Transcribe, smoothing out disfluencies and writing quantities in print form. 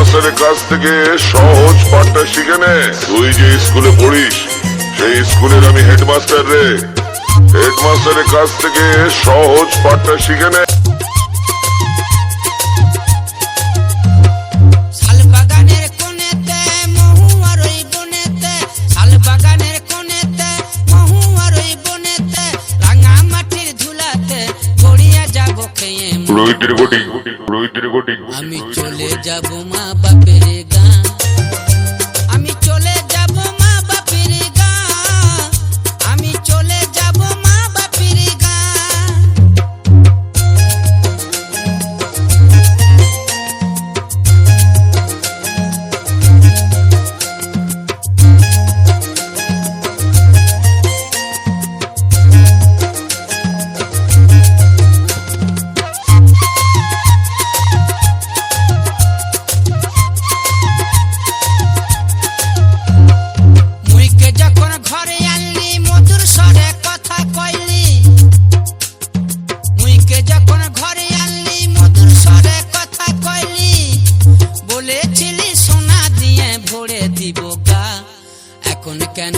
হেডমাস্টারের কাছ থেকে সহজ পাঠটা শিখে নে। তুই যে স্কুলে পড়িস সেই স্কুলের আমি হেডমাস্টার রে। হেডমাস্টারের কাছ থেকে সহজ পাঠটা শিখে নে। আমি চলে যাব মা বাপের গাঁ, আমি চলে যাব মা বাপের গাঁ, আমি চলে যাব মা বাপের গাঁ। এখন কেন